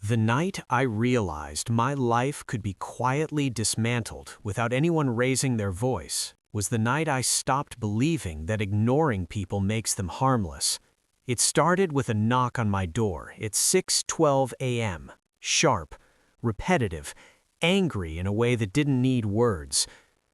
The night I realized my life could be quietly dismantled without anyone raising their voice was the night I stopped believing that ignoring people makes them harmless. It started with a knock on my door at 6:12 a.m., sharp, repetitive, angry in a way that didn't need words.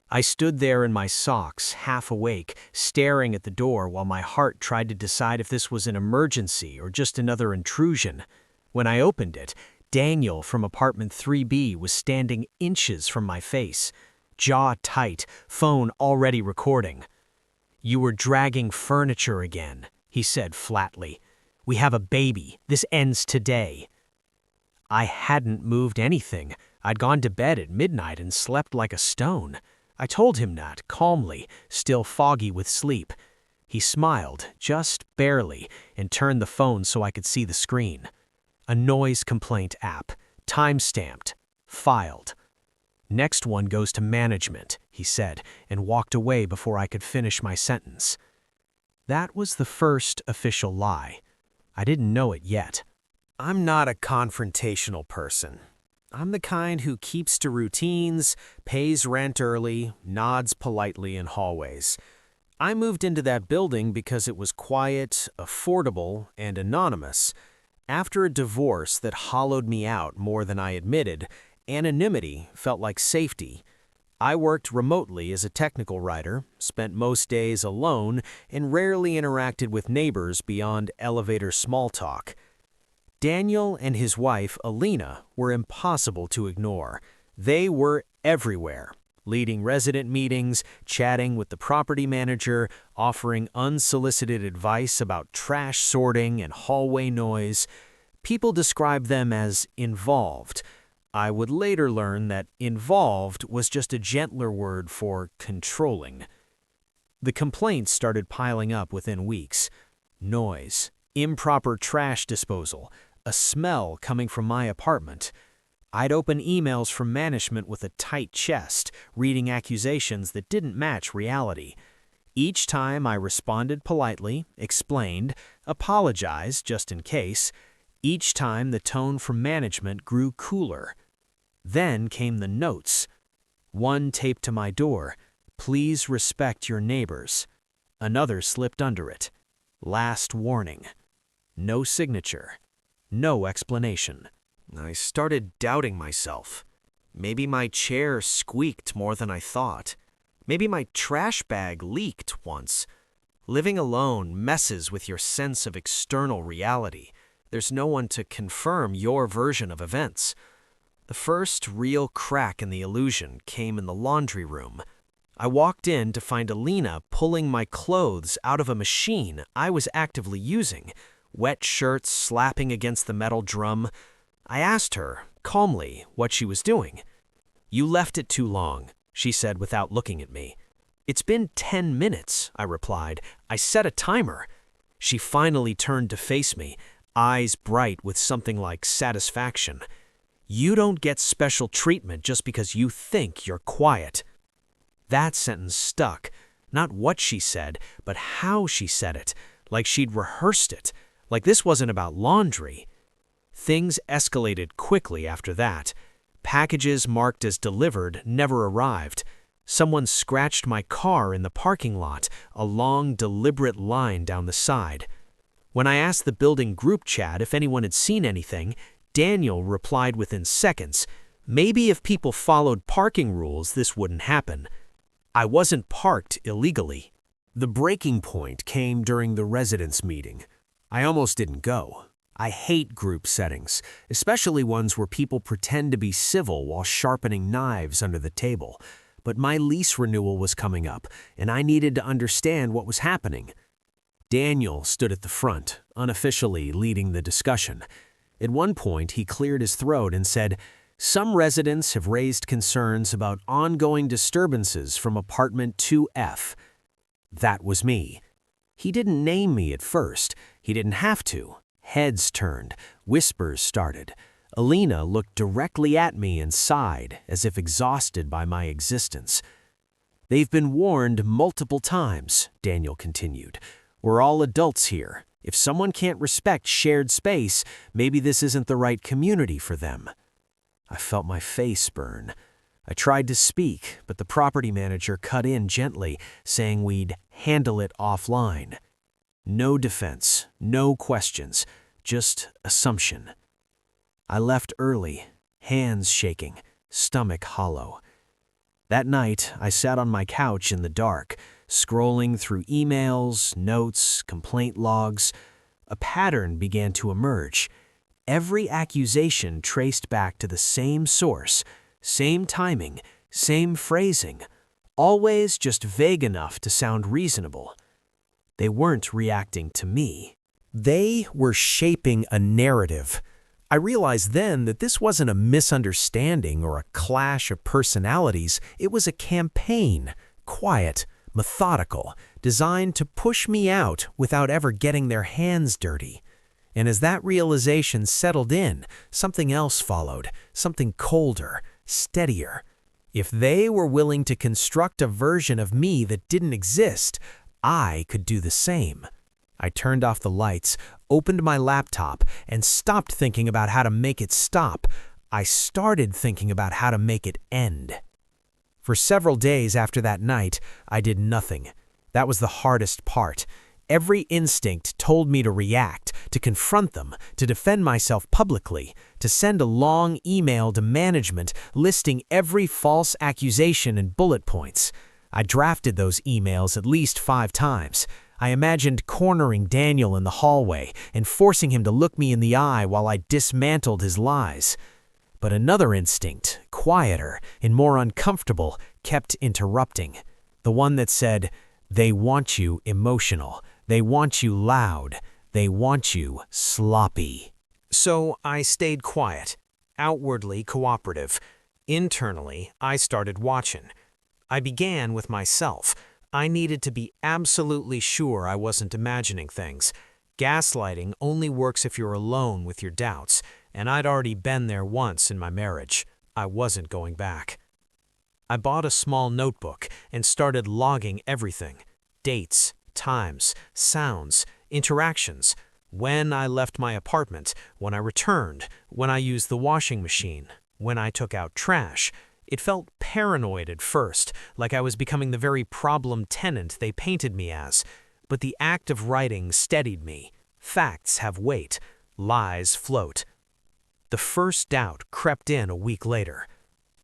I stood there in my socks, half awake, staring at the door while my heart tried to decide if this was an emergency or just another intrusion. When I opened it, Daniel from apartment 3B was standing inches from my face, jaw tight, phone already recording. "You were dragging furniture again," he said flatly. "We have a baby. This ends today." I hadn't moved anything. I'd gone to bed at midnight and slept like a stone. I told him that, calmly, still foggy with sleep. He smiled, just barely, and turned the phone so I could see the screen. A noise complaint app, time-stamped, filed. "Next one goes to management," he said, and walked away before I could finish my sentence. That was the first official lie. I didn't know it yet. I'm not a confrontational person. I'm the kind who keeps to routines, pays rent early, nods politely in hallways. I moved into that building because it was quiet, affordable, and anonymous. After a divorce that hollowed me out more than I admitted, anonymity felt like safety. I worked remotely as a technical writer, spent most days alone, and rarely interacted with neighbors beyond elevator small talk. Daniel and his wife, Alina, were impossible to ignore. They were everywhere, leading resident meetings, chatting with the property manager, offering unsolicited advice about trash sorting and hallway noise. People described them as involved. I would later learn that involved was just a gentler word for controlling. The complaints started piling up within weeks. Noise, improper trash disposal, a smell coming from my apartment. I'd open emails from management with a tight chest, reading accusations that didn't match reality. Each time I responded politely, explained, apologized just in case. Each time the tone from management grew cooler. Then came the notes. One taped to my door, "Please respect your neighbors." Another slipped under it. "Last warning." No signature. No explanation. I started doubting myself. Maybe my chair squeaked more than I thought. Maybe my trash bag leaked once. Living alone messes with your sense of external reality. There's no one to confirm your version of events. The first real crack in the illusion came in the laundry room. I walked in to find Alina pulling my clothes out of a machine I was actively using, wet shirts slapping against the metal drum. I asked her, calmly, what she was doing. "You left it too long," she said without looking at me. "It's been 10 minutes, I replied. "I set a timer." She finally turned to face me, eyes bright with something like satisfaction. "You don't get special treatment just because you think you're quiet." That sentence stuck. Not what she said, but how she said it, like she'd rehearsed it, like this wasn't about laundry. Things escalated quickly after that. Packages marked as delivered never arrived. Someone scratched my car in the parking lot, a long, deliberate line down the side. When I asked the building group chat if anyone had seen anything, Daniel replied within seconds, "Maybe if people followed parking rules, this wouldn't happen." I wasn't parked illegally. The breaking point came during the residents' meeting. I almost didn't go. I hate group settings, especially ones where people pretend to be civil while sharpening knives under the table. But my lease renewal was coming up, and I needed to understand what was happening. Daniel stood at the front, unofficially leading the discussion. At one point, he cleared his throat and said, "Some residents have raised concerns about ongoing disturbances from apartment 2F. That was me. He didn't name me at first. He didn't have to. Heads turned. Whispers started. Alina looked directly at me and sighed, as if exhausted by my existence. "They've been warned multiple times," Daniel continued. "We're all adults here. If someone can't respect shared space, maybe this isn't the right community for them. I felt my face burn. I tried to speak, but the property manager cut in gently, saying we'd handle it offline. No defense, no questions, just assumption. I left early, hands shaking, stomach hollow. That night, I sat on my couch in the dark, scrolling through emails, notes, complaint logs. A pattern began to emerge. Every accusation traced back to the same source, same timing, same phrasing, always just vague enough to sound reasonable. They weren't reacting to me. They were shaping a narrative. I realized then that this wasn't a misunderstanding or a clash of personalities. It was a campaign, quiet, methodical, designed to push me out without ever getting their hands dirty. And as that realization settled in, something else followed, something colder, steadier. If they were willing to construct a version of me that didn't exist, I could do the same. I turned off the lights, opened my laptop, and stopped thinking about how to make it stop. I started thinking about how to make it end. For several days after that night, I did nothing. That was the hardest part. Every instinct told me to react, to confront them, to defend myself publicly, to send a long email to management listing every false accusation in bullet points. I drafted those emails at least 5 times. I imagined cornering Daniel in the hallway and forcing him to look me in the eye while I dismantled his lies. But another instinct, quieter and more uncomfortable, kept interrupting. The one that said, "They want you emotional. They want you loud. They want you sloppy." So I stayed quiet, outwardly cooperative. Internally, I started watching. I began with myself. I needed to be absolutely sure I wasn't imagining things. Gaslighting only works if you're alone with your doubts, and I'd already been there once in my marriage. I wasn't going back. I bought a small notebook and started logging everything. Dates, times, sounds, interactions. When I left my apartment, when I returned, when I used the washing machine, when I took out trash. It felt paranoid at first, like I was becoming the very problem tenant they painted me as. But the act of writing steadied me. Facts have weight. Lies float. The first doubt crept in a week later.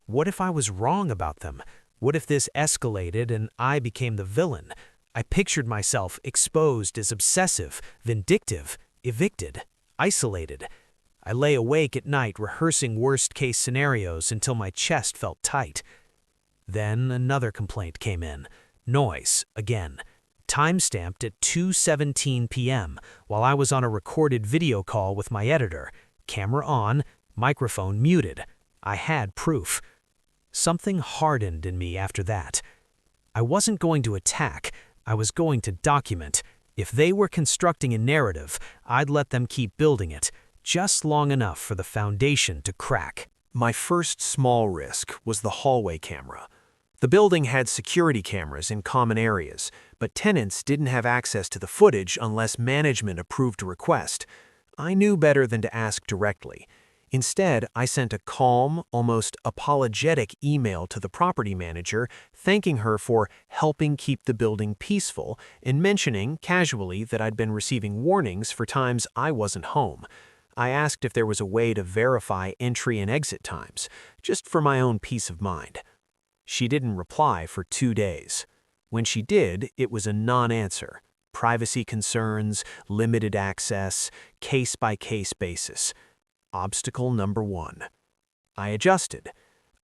What if I was wrong about them? What if this escalated and I became the villain? I pictured myself exposed as obsessive, vindictive, evicted, isolated. I lay awake at night rehearsing worst-case scenarios until my chest felt tight. Then another complaint came in. Noise, again. Time-stamped at 2:17 p.m. while I was on a recorded video call with my editor. Camera on, microphone muted. I had proof. Something hardened in me after that. I wasn't going to attack. I was going to document. If they were constructing a narrative, I'd let them keep building it. Just long enough for the foundation to crack. My first small risk was the hallway camera. The building had security cameras in common areas, but tenants didn't have access to the footage unless management approved a request. I knew better than to ask directly. Instead, I sent a calm, almost apologetic email to the property manager, thanking her for helping keep the building peaceful and mentioning casually that I'd been receiving warnings for times I wasn't home. I asked if there was a way to verify entry and exit times, just for my own peace of mind. She didn't reply for 2 days. When she did, it was a non-answer. Privacy concerns, limited access, case-by-case basis. Obstacle number 1. I adjusted.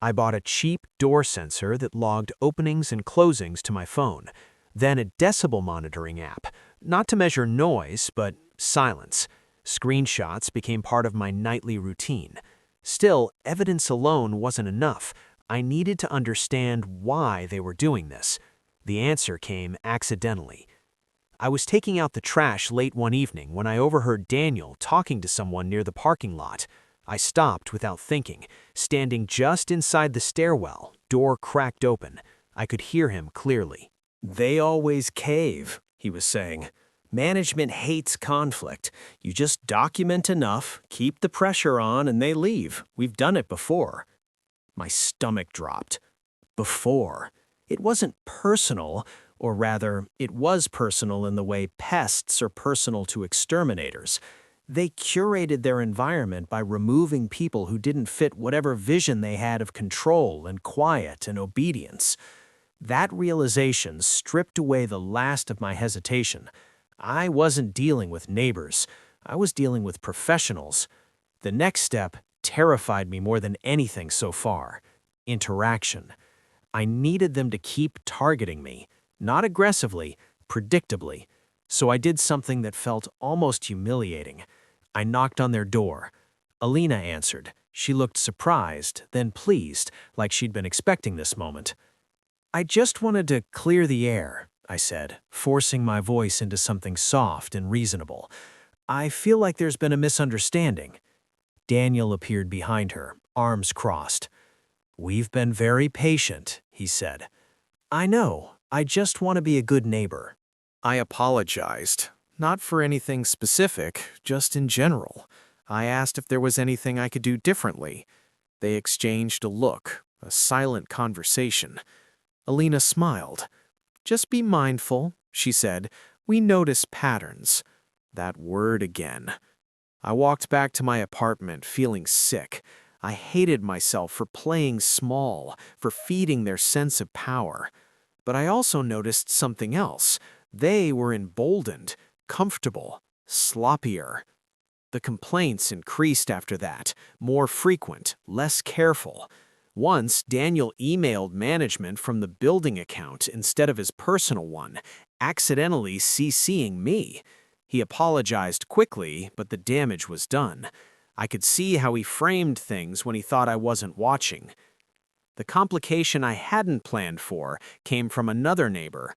I bought a cheap door sensor that logged openings and closings to my phone, then a decibel monitoring app, not to measure noise, but silence. Screenshots became part of my nightly routine. Still, evidence alone wasn't enough. I needed to understand why they were doing this. The answer came accidentally. I was taking out the trash late one evening when I overheard Daniel talking to someone near the parking lot. I stopped without thinking, standing just inside the stairwell, door cracked open. I could hear him clearly. "They always cave," he was saying. Management hates conflict. You just document enough, keep the pressure on, and they leave. We've done it before. My stomach dropped. Before. It wasn't personal, or rather, it was personal in the way pests are personal to exterminators. They curated their environment by removing people who didn't fit whatever vision they had of control and quiet and obedience. That realization stripped away the last of my hesitation. I wasn't dealing with neighbors. I was dealing with professionals. The next step terrified me more than anything so far. Interaction. I needed them to keep targeting me, not aggressively, predictably. So I did something that felt almost humiliating. I knocked on their door. Alina answered. She looked surprised, then pleased, like she'd been expecting this moment. "I just wanted to clear the air," I said, forcing my voice into something soft and reasonable. "I feel like there's been a misunderstanding." Daniel appeared behind her, arms crossed. "We've been very patient," he said. "I know. I just want to be a good neighbor." I apologized. Not for anything specific, just in general. I asked if there was anything I could do differently. They exchanged a look, a silent conversation. Alina smiled. "Just be mindful," she said. "We notice patterns." That word again. I walked back to my apartment feeling sick. I hated myself for playing small, for feeding their sense of power. But I also noticed something else. They were emboldened, comfortable, sloppier. The complaints increased after that, more frequent, less careful. Once, Daniel emailed management from the building account instead of his personal one, accidentally CCing me. He apologized quickly, but the damage was done. I could see how he framed things when he thought I wasn't watching. The complication I hadn't planned for came from another neighbor.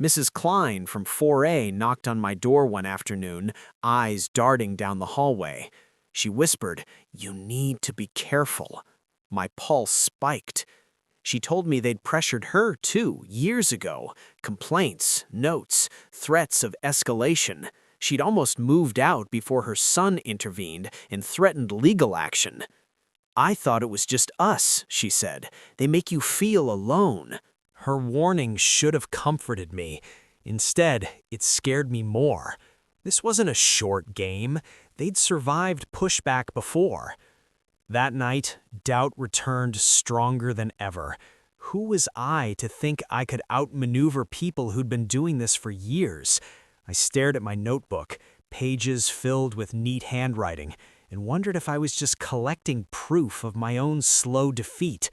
Mrs. Klein from 4A knocked on my door one afternoon, eyes darting down the hallway. She whispered, "You need to be careful." My pulse spiked. She told me they'd pressured her, too, years ago. Complaints, notes, threats of escalation. She'd almost moved out before her son intervened and threatened legal action. "I thought it was just us," she said. "They make you feel alone." Her warning should have comforted me. Instead, it scared me more. This wasn't a short game. They'd survived pushback before. That night, doubt returned stronger than ever. Who was I to think I could outmaneuver people who'd been doing this for years? I stared at my notebook, pages filled with neat handwriting, and wondered if I was just collecting proof of my own slow defeat.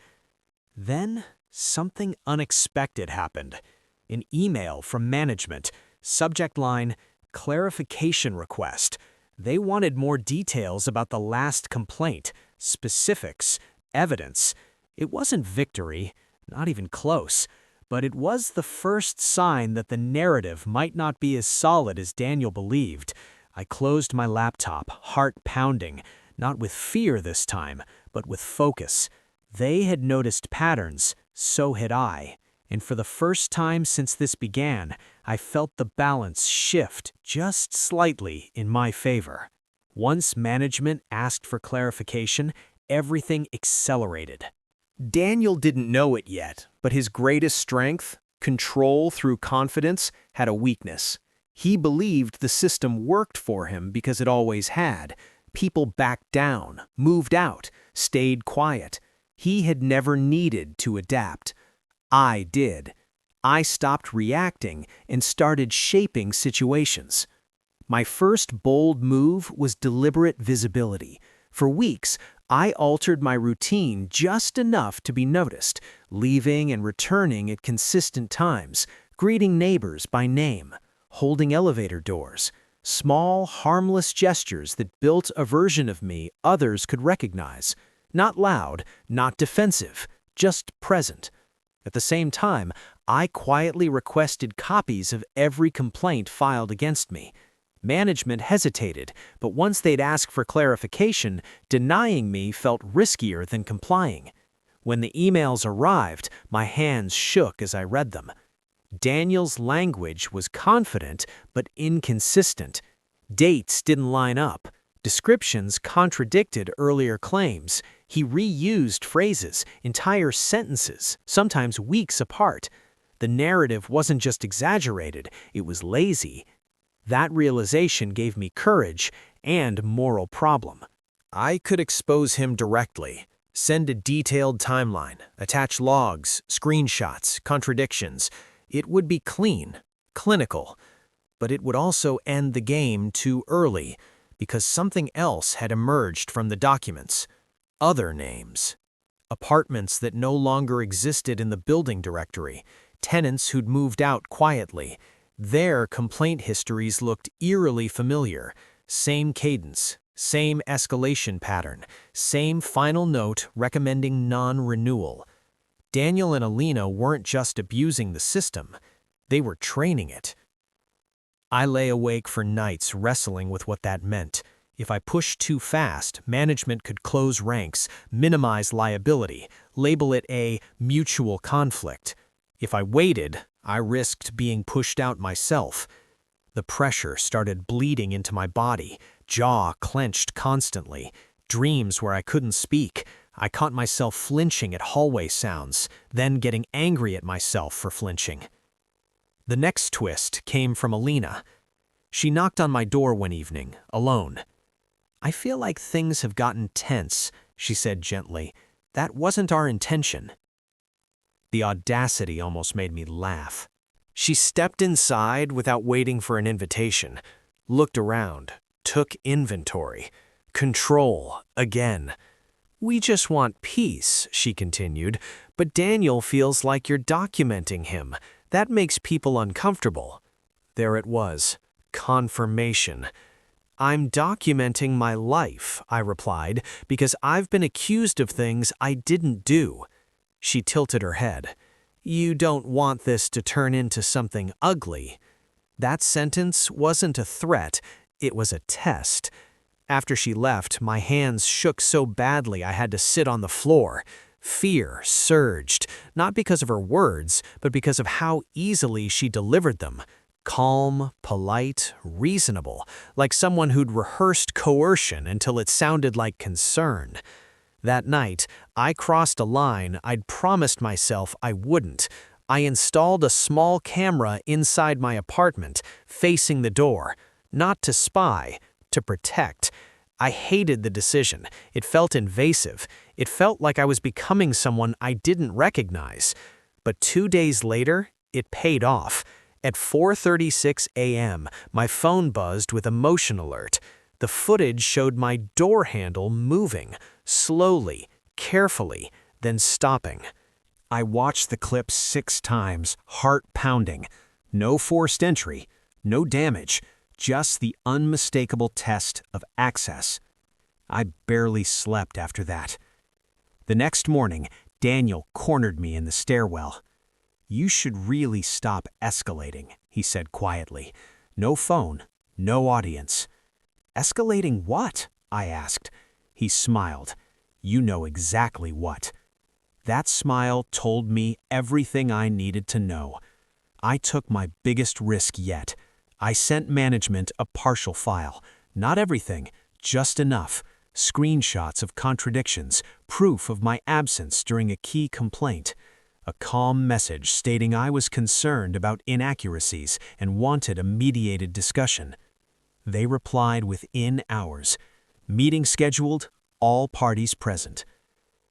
Then, something unexpected happened. An email from management, subject line, "Clarification request." They wanted more details about the last complaint, specifics, evidence. It wasn't victory, not even close, but it was the first sign that the narrative might not be as solid as Daniel believed. I closed my laptop, heart pounding, not with fear this time, but with focus. They had noticed patterns, so had I. And for the first time since this began, I felt the balance shift just slightly in my favor. Once management asked for clarification, everything accelerated. Daniel didn't know it yet, but his greatest strength, control through confidence, had a weakness. He believed the system worked for him because it always had. People backed down, moved out, stayed quiet. He had never needed to adapt. I did. I stopped reacting and started shaping situations. My first bold move was deliberate visibility. For weeks, I altered my routine just enough to be noticed, leaving and returning at consistent times, greeting neighbors by name, holding elevator doors, small, harmless gestures that built a version of me others could recognize. Not loud, not defensive, just present. At the same time, I quietly requested copies of every complaint filed against me. Management hesitated, but once they'd ask for clarification, denying me felt riskier than complying. When the emails arrived, my hands shook as I read them. Daniel's language was confident but inconsistent. Dates didn't line up. Descriptions contradicted earlier claims. He reused phrases, entire sentences, sometimes weeks apart. The narrative wasn't just exaggerated, it was lazy. That realization gave me courage and moral problem. I could expose him directly, send a detailed timeline, attach logs, screenshots, contradictions. It would be clean, clinical, but it would also end the game too early because something else had emerged from the documents. Other names. Apartments that no longer existed in the building directory, tenants who'd moved out quietly. Their complaint histories looked eerily familiar. Same cadence, same escalation pattern, same final note recommending non-renewal. Daniel and Alina weren't just abusing the system, they were training it. I lay awake for nights wrestling with what that meant. If I pushed too fast, management could close ranks, minimize liability, label it a mutual conflict. If I waited, I risked being pushed out myself. The pressure started bleeding into my body, jaw clenched constantly, dreams where I couldn't speak. I caught myself flinching at hallway sounds, then getting angry at myself for flinching. The next twist came from Alina. She knocked on my door one evening, alone. "I feel like things have gotten tense," she said gently. "That wasn't our intention." The audacity almost made me laugh. She stepped inside without waiting for an invitation, looked around, took inventory. Control, again. "We just want peace," she continued, "but Daniel feels like you're documenting him. That makes people uncomfortable." There it was. Confirmation. "I'm documenting my life," I replied, "because I've been accused of things I didn't do." She tilted her head. "You don't want this to turn into something ugly." That sentence wasn't a threat, it was a test. After she left, my hands shook so badly I had to sit on the floor. Fear surged, not because of her words, but because of how easily she delivered them. Calm, polite, reasonable, like someone who'd rehearsed coercion until it sounded like concern. That night, I crossed a line I'd promised myself I wouldn't. I installed a small camera inside my apartment, facing the door. Not to spy, to protect. I hated the decision. It felt invasive. It felt like I was becoming someone I didn't recognize. But 2 days later, it paid off. At 4:36 a.m., my phone buzzed with a motion alert. The footage showed my door handle moving, slowly, carefully, then stopping. I watched the clip 6 times, heart pounding. No forced entry, no damage, just the unmistakable test of access. I barely slept after that. The next morning, Daniel cornered me in the stairwell. "You should really stop escalating," he said quietly. "No phone, no audience." "Escalating what?" I asked. He smiled. "You know exactly what." That smile told me everything I needed to know. I took my biggest risk yet. I sent management a partial file. Not everything, just enough. Screenshots of contradictions, proof of my absence during a key complaint. A calm message stating I was concerned about inaccuracies and wanted a mediated discussion. They replied within hours. Meeting scheduled, all parties present.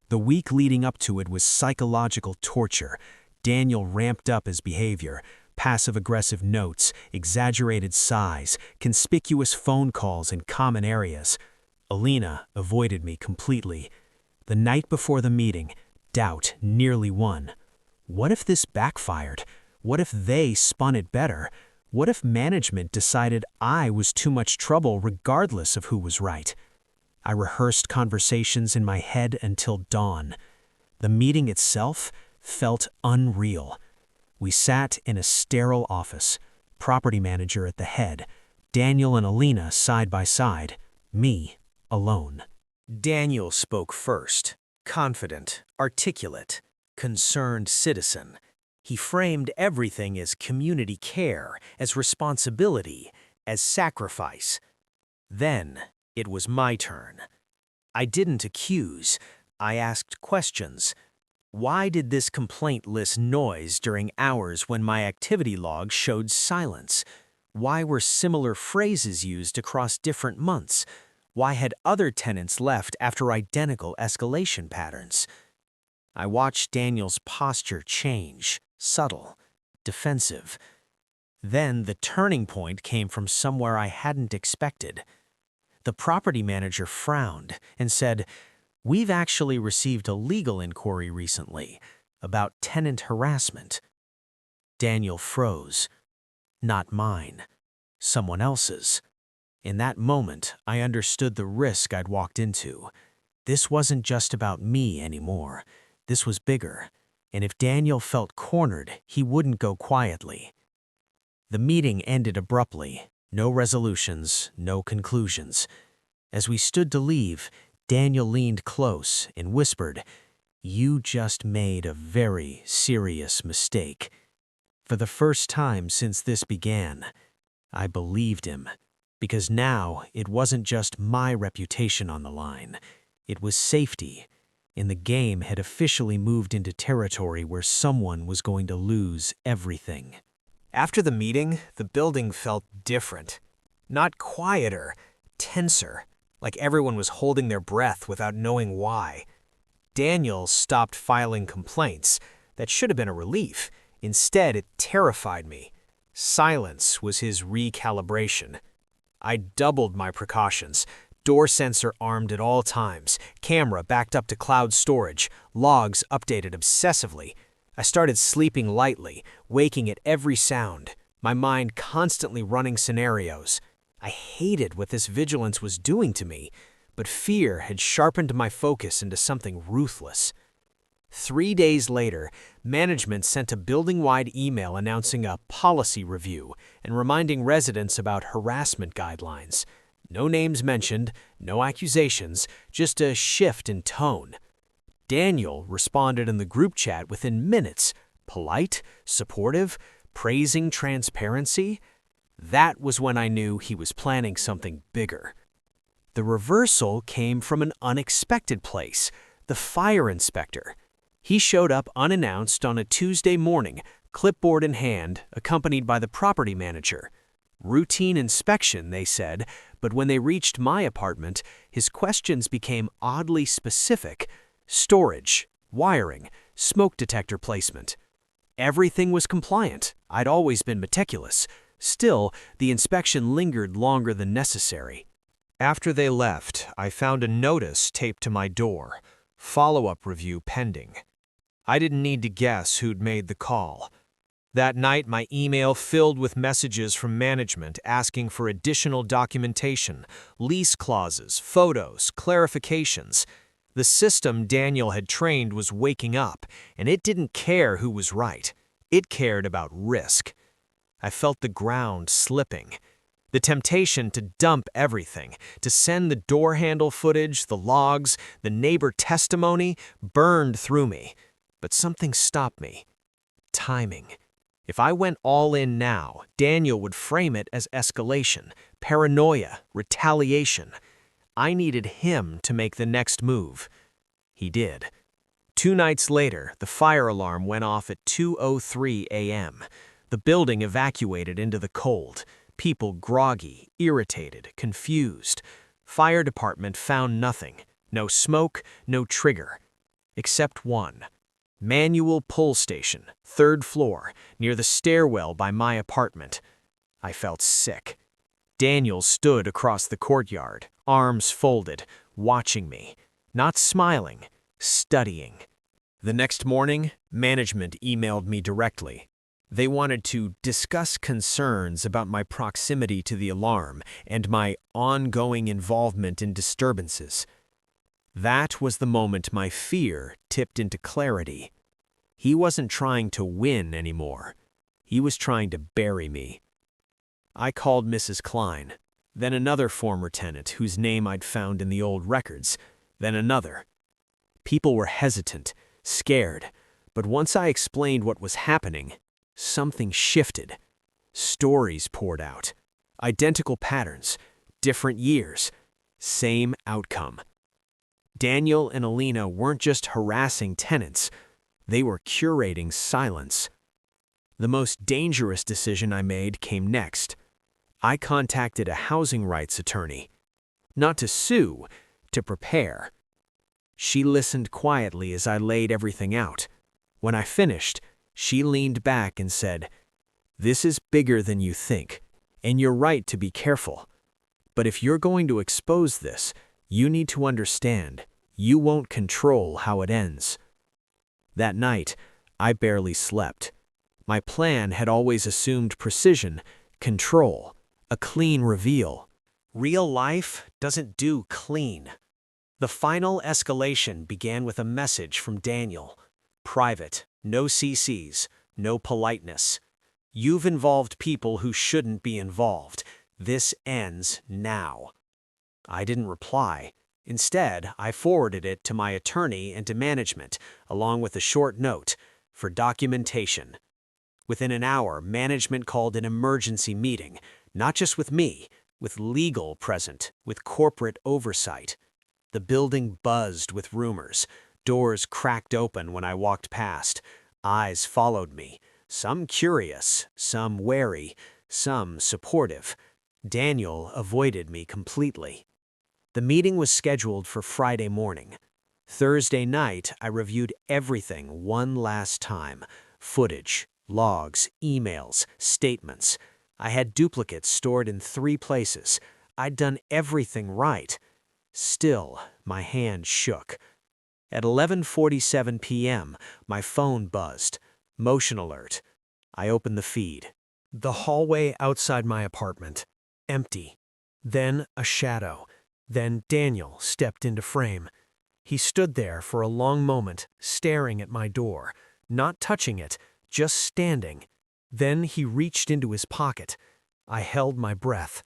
The week leading up to it was psychological torture. Daniel ramped up his behavior. Passive-aggressive notes, exaggerated sighs, conspicuous phone calls in common areas. Alina avoided me completely. The night before the meeting, doubt nearly won. What if this backfired? What if they spun it better? What if management decided I was too much trouble regardless of who was right? I rehearsed conversations in my head until dawn. The meeting itself felt unreal. We sat in a sterile office, property manager at the head, Daniel and Alina side by side, me alone. Daniel spoke first, confident, articulate, concerned citizen. He framed everything as community care, as responsibility, as sacrifice. Then, it was my turn. I didn't accuse. I asked questions. Why did this complaint list noise during hours when my activity log showed silence? Why were similar phrases used across different months? Why had other tenants left after identical escalation patterns? I watched Daniel's posture change, subtle, defensive. Then the turning point came from somewhere I hadn't expected. The property manager frowned and said, "We've actually received a legal inquiry recently about tenant harassment." Daniel froze. Not mine. Someone else's. In that moment, I understood the risk I'd walked into. This wasn't just about me anymore. This was bigger, and if Daniel felt cornered, he wouldn't go quietly. The meeting ended abruptly. No resolutions, no conclusions. As we stood to leave, Daniel leaned close and whispered, "You just made a very serious mistake." For the first time since this began, I believed him, because now it wasn't just my reputation on the line. It was safety, and the game had officially moved into territory where someone was going to lose everything. After the meeting, the building felt different. Not quieter, tenser, like everyone was holding their breath without knowing why. Daniel stopped filing complaints. That should have been a relief. Instead, it terrified me. Silence was his recalibration. I doubled my precautions. Door sensor armed at all times, camera backed up to cloud storage, logs updated obsessively. I started sleeping lightly, waking at every sound, my mind constantly running scenarios. I hated what this vigilance was doing to me, but fear had sharpened my focus into something ruthless. 3 days later, management sent a building-wide email announcing a policy review and reminding residents about harassment guidelines. No names mentioned, no accusations, just a shift in tone. Daniel responded in the group chat within minutes, polite, supportive, praising transparency. That was when I knew he was planning something bigger. The reversal came from an unexpected place, the fire inspector. He showed up unannounced on a Tuesday morning, clipboard in hand, accompanied by the property manager. Routine inspection, they said, but when they reached my apartment, his questions became oddly specific. Storage, wiring, smoke detector placement. Everything was compliant. I'd always been meticulous. Still, the inspection lingered longer than necessary. After they left, I found a notice taped to my door. Follow-up review pending. I didn't need to guess who'd made the call. That night, my email filled with messages from management asking for additional documentation, lease clauses, photos, clarifications. The system Daniel had trained was waking up, and it didn't care who was right. It cared about risk. I felt the ground slipping. The temptation to dump everything, to send the door handle footage, the logs, the neighbor testimony, burned through me. But something stopped me. Timing. If I went all in now, Daniel would frame it as escalation, paranoia, retaliation. I needed him to make the next move. He did. 2 nights later, the fire alarm went off at 2:03 a.m. The building evacuated into the cold. People groggy, irritated, confused. Fire department found nothing. No smoke, no trigger. Except one. Manual pull station, 3rd floor, near the stairwell by my apartment. I felt sick. Daniel stood across the courtyard, arms folded, watching me. Not smiling, studying. The next morning, management emailed me directly. They wanted to discuss concerns about my proximity to the alarm and my ongoing involvement in disturbances. That was the moment my fear tipped into clarity. He wasn't trying to win anymore. He was trying to bury me. I called Mrs. Klein, then another former tenant whose name I'd found in the old records, then another. People were hesitant, scared, But once I explained what was happening, something shifted. Stories poured out. Identical patterns, different years, same outcome. Daniel and Alina weren't just harassing tenants, they were curating silence. The most dangerous decision I made came next. I contacted a housing rights attorney. Not to sue, to prepare. She listened quietly as I laid everything out. When I finished, she leaned back and said, "This is bigger than you think, and you're right to be careful. But if you're going to expose this, you need to understand, you won't control how it ends." That night, I barely slept. My plan had always assumed precision, control, a clean reveal. Real life doesn't do clean. The final escalation began with a message from Daniel. Private, no CCs, no politeness. "You've involved people who shouldn't be involved. This ends now." I didn't reply. Instead, I forwarded it to my attorney and to management, along with a short note, for documentation. Within an hour, management called an emergency meeting, not just with me, with legal present, with corporate oversight. The building buzzed with rumors. Doors cracked open when I walked past. Eyes followed me, some curious, some wary, some supportive. Daniel avoided me completely. The meeting was scheduled for Friday morning. Thursday night, I reviewed everything one last time. Footage, logs, emails, statements. I had duplicates stored in 3 places. I'd done everything right. Still, my hand shook. At 11:47 p.m., my phone buzzed. Motion alert. I opened the feed. The hallway outside my apartment. Empty. Then a shadow. Then Daniel stepped into frame. He stood there for a long moment, staring at my door, not touching it, just standing. Then he reached into his pocket. I held my breath.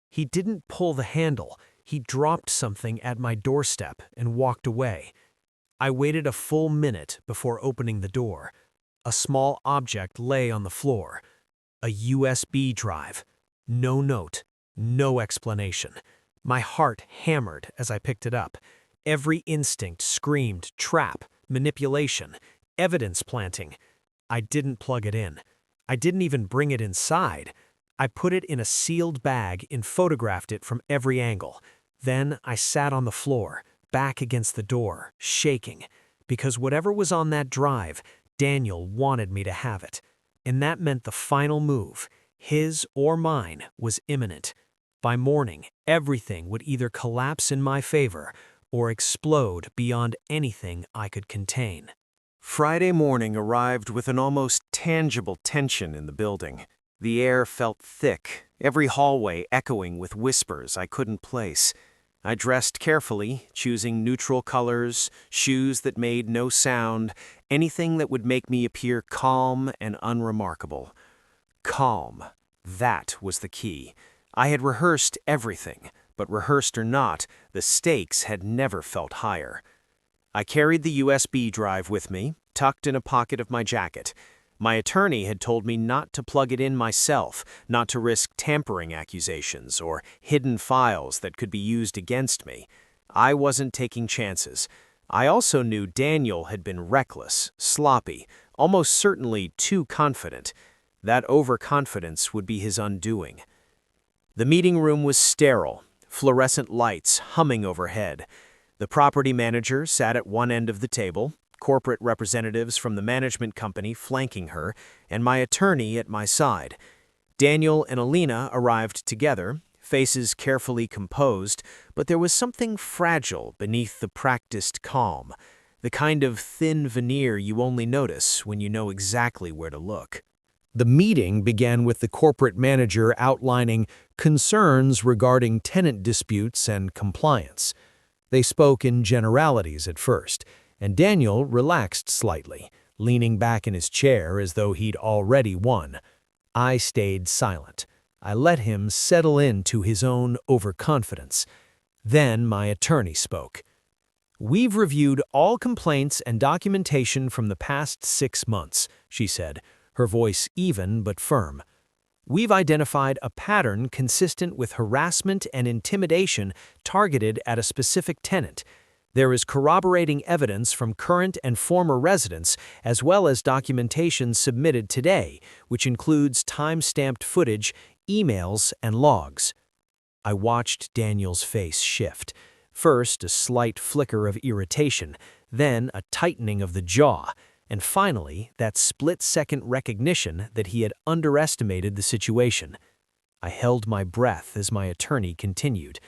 He didn't pull the handle. He dropped something at my doorstep and walked away. I waited a full minute before opening the door. A small object lay on the floor. A USB drive. No note. No explanation. My heart hammered as I picked it up. Every instinct screamed trap, manipulation, evidence planting. I didn't plug it in. I didn't even bring it inside. I put it in a sealed bag and photographed it from every angle. Then I sat on the floor, back against the door, shaking, because whatever was on that drive, Daniel wanted me to have it. And that meant the final move, his or mine, was imminent. By morning, everything would either collapse in my favor or explode beyond anything I could contain. Friday morning arrived with an almost tangible tension in the building. The air felt thick, every hallway echoing with whispers I couldn't place. I dressed carefully, choosing neutral colors, shoes that made no sound, anything that would make me appear calm and unremarkable. Calm. That was the key. I had rehearsed everything, but rehearsed or not, the stakes had never felt higher. I carried the USB drive with me, tucked in a pocket of my jacket. My attorney had told me not to plug it in myself, not to risk tampering accusations or hidden files that could be used against me. I wasn't taking chances. I also knew Daniel had been reckless, sloppy, almost certainly too confident. That overconfidence would be his undoing. The meeting room was sterile, fluorescent lights humming overhead. The property manager sat at one end of the table, corporate representatives from the management company flanking her, and my attorney at my side. Daniel and Alina arrived together, faces carefully composed, but there was something fragile beneath the practiced calm, the kind of thin veneer you only notice when you know exactly where to look. The meeting began with the corporate manager outlining concerns regarding tenant disputes and compliance. They spoke in generalities at first, and Daniel relaxed slightly, leaning back in his chair as though he'd already won. I stayed silent. I let him settle into his own overconfidence. Then my attorney spoke. "We've reviewed all complaints and documentation from the past 6 months," she said, her voice even but firm. "We've identified a pattern consistent with harassment and intimidation targeted at a specific tenant. There is corroborating evidence from current and former residents, as well as documentation submitted today, which includes time-stamped footage, emails, and logs." I watched Daniel's face shift. First, a slight flicker of irritation, then a tightening of the jaw, and finally, that split-second recognition that he had underestimated the situation. I held my breath as my attorney continued.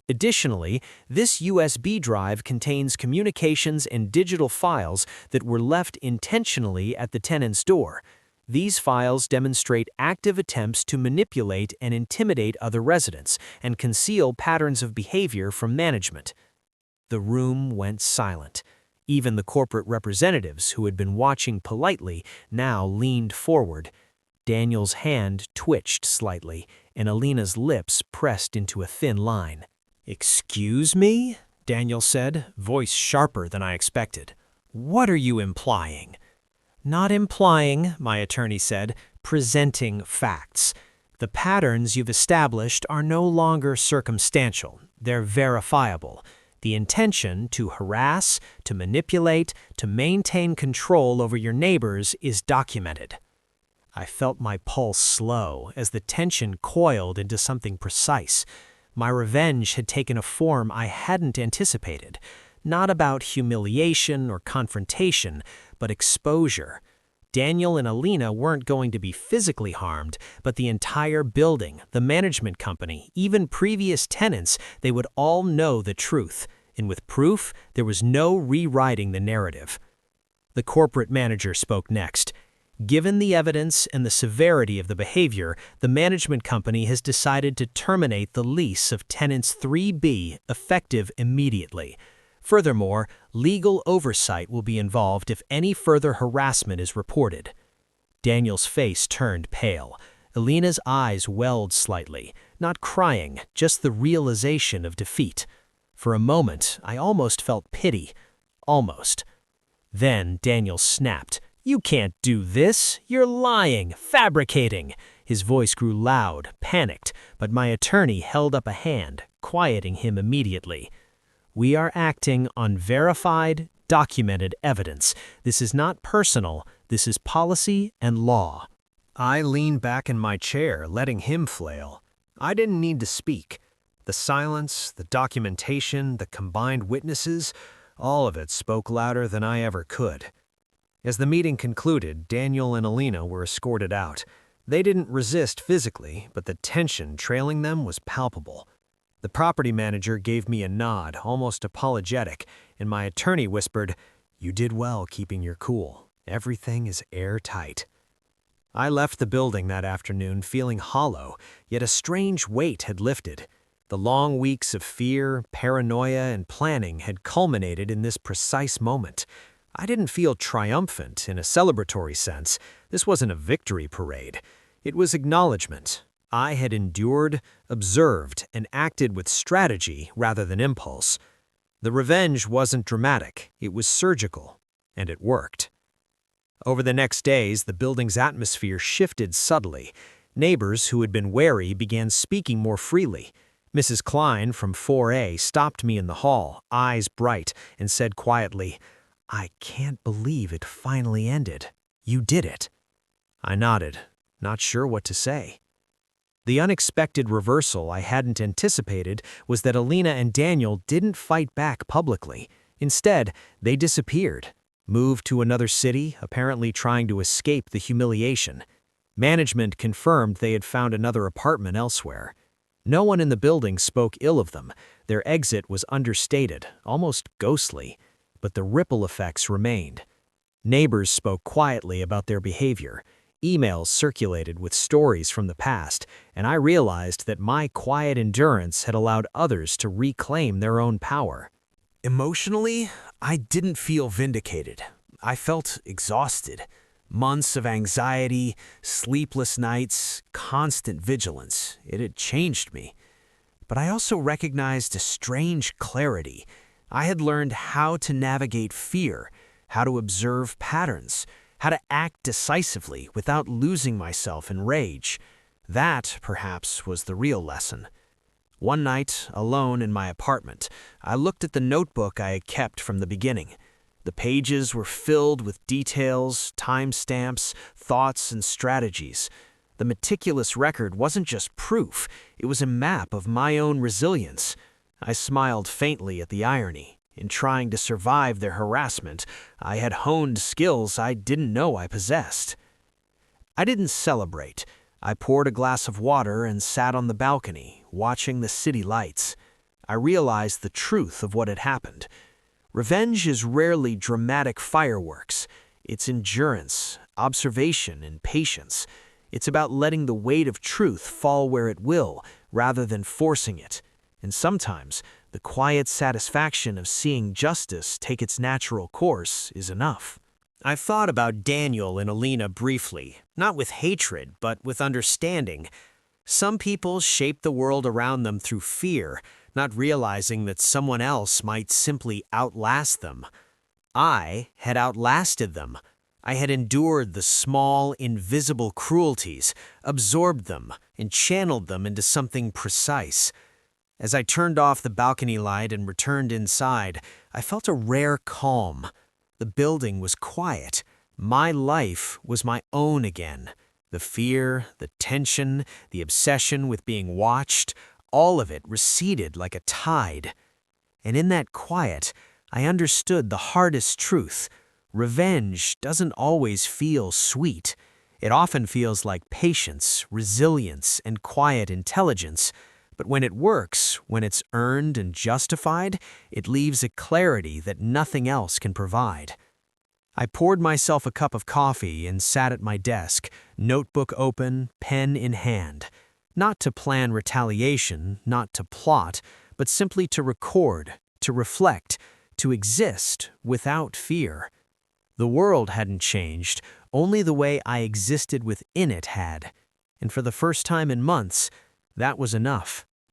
"Additionally, this USB drive contains communications and digital files that were left intentionally at the tenant's door. These files demonstrate active attempts to manipulate and intimidate other residents and conceal patterns of behavior from management." The room went silent. Even the corporate representatives, who had been watching politely, now leaned forward. Daniel's hand twitched slightly, and Alina's lips pressed into a thin line. "Excuse me?" Daniel said, voice sharper than I expected. "What are you implying?" "Not implying," my attorney said, "presenting facts. The patterns you've established are no longer circumstantial. They're verifiable. The intention to harass, to manipulate, to maintain control over your neighbors is documented." I felt my pulse slow as the tension coiled into something precise. My revenge had taken a form I hadn't anticipated. Not about humiliation or confrontation, but exposure. Daniel and Alina weren't going to be physically harmed, but the entire building, the management company, even previous tenants, they would all know the truth. And with proof, there was no rewriting the narrative. The corporate manager spoke next. "Given the evidence and the severity of the behavior, the management company has decided to terminate the lease of tenants 3B effective immediately. Furthermore, legal oversight will be involved if any further harassment is reported." Daniel's face turned pale. Alina's eyes welled slightly, not crying, just the realization of defeat. For a moment, I almost felt pity. Almost. Then Daniel snapped. "You can't do this. You're lying, fabricating." His voice grew loud, panicked, but my attorney held up a hand, quieting him immediately. "We are acting on verified, documented evidence. This is not personal. This is policy and law." I leaned back in my chair, letting him flail. I didn't need to speak. The silence, the documentation, the combined witnesses, all of it spoke louder than I ever could. As the meeting concluded, Daniel and Alina were escorted out. They didn't resist physically, but the tension trailing them was palpable. The property manager gave me a nod, almost apologetic, and my attorney whispered, "You did well keeping your cool. Everything is airtight." I left the building that afternoon feeling hollow, yet a strange weight had lifted. The long weeks of fear, paranoia, and planning had culminated in this precise moment. I didn't feel triumphant in a celebratory sense. This wasn't a victory parade. It was acknowledgement. I had endured, observed, and acted with strategy rather than impulse. The revenge wasn't dramatic, it was surgical, and it worked. Over the next days, the building's atmosphere shifted subtly. Neighbors who had been wary began speaking more freely. Mrs. Klein from 4A stopped me in the hall, eyes bright, and said quietly, "I can't believe it finally ended. You did it." I nodded, not sure what to say. The unexpected reversal I hadn't anticipated was that Alina and Daniel didn't fight back publicly. Instead, they disappeared, moved to another city, apparently trying to escape the humiliation. Management confirmed they had found another apartment elsewhere. No one in the building spoke ill of them. Their exit was understated, almost ghostly, but the ripple effects remained. Neighbors spoke quietly about their behavior. Emails circulated with stories from the past, and I realized that my quiet endurance had allowed others to reclaim their own power. Emotionally, I didn't feel vindicated. I felt exhausted. Months of anxiety, sleepless nights, constant vigilance. It had changed me. But I also recognized a strange clarity. I had learned how to navigate fear, how to observe patterns, how to act decisively without losing myself in rage. That, perhaps, was the real lesson. One night, alone in my apartment, I looked at the notebook I had kept from the beginning. The pages were filled with details, timestamps, thoughts, and strategies. The meticulous record wasn't just proof, it was a map of my own resilience. I smiled faintly at the irony. In trying to survive their harassment, I had honed skills I didn't know I possessed. I didn't celebrate. I poured a glass of water and sat on the balcony, watching the city lights. I realized the truth of what had happened. Revenge is rarely dramatic fireworks. It's endurance, observation, and patience. It's about letting the weight of truth fall where it will, rather than forcing it. And sometimes, the quiet satisfaction of seeing justice take its natural course is enough. I've thought about Daniel and Alina briefly, not with hatred, but with understanding. Some people shape the world around them through fear, not realizing that someone else might simply outlast them. I had outlasted them. I had endured the small, invisible cruelties, absorbed them, and channeled them into something precise. As I turned off the balcony light and returned inside, I felt a rare calm. The building was quiet. My life was my own again. The fear, the tension, the obsession with being watched, all of it receded like a tide. And in that quiet, I understood the hardest truth. Revenge doesn't always feel sweet. It often feels like patience, resilience, and quiet intelligence. But when it works, when it's earned and justified, it leaves a clarity that nothing else can provide. I poured myself a cup of coffee and sat at my desk, notebook open, pen in hand. Not to plan retaliation, not to plot, but simply to record, to reflect, to exist without fear. The world hadn't changed, only the way I existed within it had. And for the first time in months, that was enough.